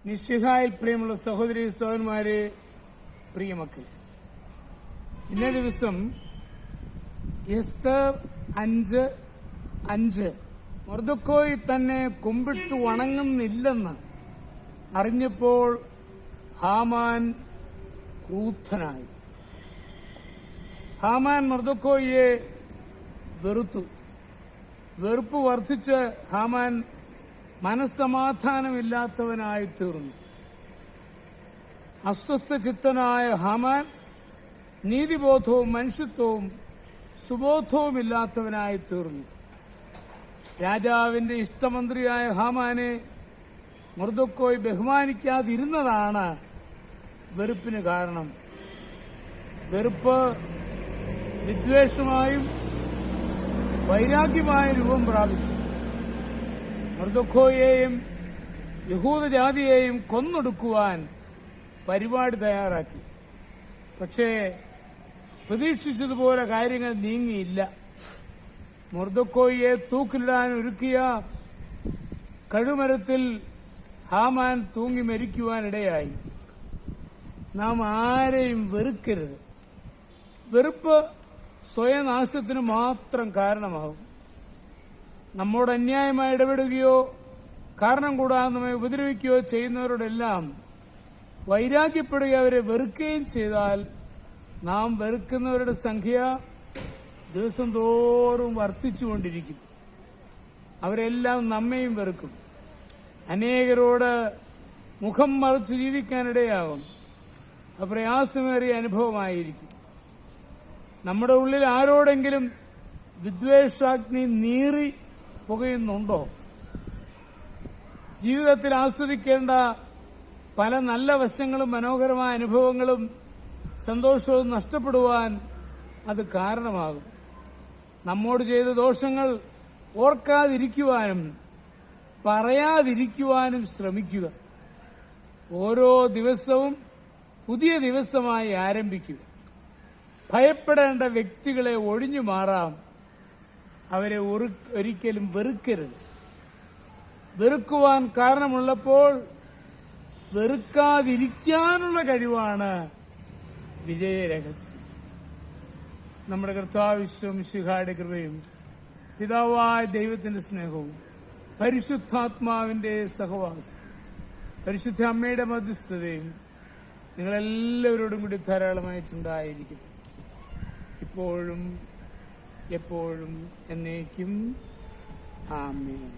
മിശിഹായിൽ പ്രിയമുള്ള സഹോദരി സഹോദരന്മാരെ, പ്രിയമക്കൾ, ഇന്നേ ദിവസം എസ്തർ 5:5 മൊർദെഖായി തന്നെ കുമ്പിട്ട് വണങ്ങുന്നില്ലെന്ന് അറിഞ്ഞപ്പോൾ ഹാമാൻ ക്രൂദ്ധനായി. ഹാമാൻ മൊർദെഖായിയെ വെറുത്തു. വെറുപ്പ് വർദ്ധിച്ച് ഹാമാൻ മനസ്സമാധാനമില്ലാത്തവനായി തീർന്നു. അസ്വസ്ഥ ചിത്തനായ ഹാമാൻ നീതിബോധവും മനുഷ്യത്വവും സുബോധവുമില്ലാത്തവനായി തീർന്നു. രാജാവിന്റെ ഇഷ്ടമന്ത്രിയായ ഹാമാനെ മൊർദെഖായി ബഹുമാനിക്കാതിരുന്നതാണ് വെറുപ്പിന് കാരണം. വെറുപ്പ് വിദ്വേഷമായും വൈരാഗ്യമായ രൂപം പ്രാപിച്ചു. മൊർദെഖായിയെയും യഹൂദജാതിയെയും കൊന്നൊടുക്കുവാൻ പരിപാടി തയ്യാറാക്കി. പക്ഷേ പ്രതീക്ഷിച്ചതുപോലെ കാര്യങ്ങൾ നീങ്ങിയില്ല. മൊർദെഖായിയെ തൂക്കിലിടാൻ ഒരുക്കിയ കഴുമരത്തിൽ ഹാമാൻ തൂങ്ങി മരിക്കുവാനിടയായി. നാം ആരെയും വെറുക്കരുത്. വെറുപ്പ് സ്വയനാശത്തിന് മാത്രം കാരണമാകും. നമ്മോട് അന്യായമായി ഇടപെടുകയോ കാരണം കൂടാതെ നമ്മെ ഉപദ്രവിക്കുകയോ ചെയ്യുന്നവരോടെല്ലാം വൈരാഗ്യപ്പെടുക, അവരെ വെറുക്കുകയും ചെയ്താൽ നാം വെറുക്കുന്നവരുടെ സംഖ്യ ദിവസം തോറും വർദ്ധിച്ചുകൊണ്ടിരിക്കും. അവരെല്ലാം നമ്മയും വെറുക്കും. അനേകരോട് മുഖം മറിച്ച് ജീവിക്കാനിടയാകും. അത് പ്രയാസമേറിയ അനുഭവമായിരിക്കും. നമ്മുടെ ഉള്ളിൽ ആരോടെങ്കിലും വിദ്വേഷാഗ്നി നീറി പുകയുന്നുണ്ടോ? ജീവിതത്തിൽ ആസ്വദിക്കേണ്ട പല നല്ല വശങ്ങളും മനോഹരമായ അനുഭവങ്ങളും സന്തോഷവും നഷ്ടപ്പെടുവാൻ അത് കാരണമാകും. നമ്മോട് ചെയ്ത ദോഷങ്ങൾ ഓർക്കാതിരിക്കുവാനും പറയാതിരിക്കുവാനും ശ്രമിക്കുക. ഓരോ ദിവസവും പുതിയ ദിവസമായി ആരംഭിക്കുക. ഭയപ്പെടേണ്ട വ്യക്തികളെ ഒഴിഞ്ഞു മാറാം. അവരെ ഒരിക്കലും വെറുക്കരുത്. വെറുക്കുവാൻ കാരണമുള്ളപ്പോൾ വെറുക്കാതിരിക്കാനുള്ള കഴിവാണ് വിജയരഹസ്യം. നമ്മുടെ കർത്താവ് മിശിഹായുടെ കൃപയും പിതാവായ ദൈവത്തിന്റെ സ്നേഹവും പരിശുദ്ധാത്മാവിന്റെ സഹവാസം പരിശുദ്ധ അമ്മയുടെ മധ്യസ്ഥതയും നിങ്ങളെല്ലാവരോടും കൂടി ധാരാളമായിട്ടുണ്ടായിരിക്കും, ഇപ്പോഴും എപ്പോഴും എന്നേക്കും. ആമേൻ.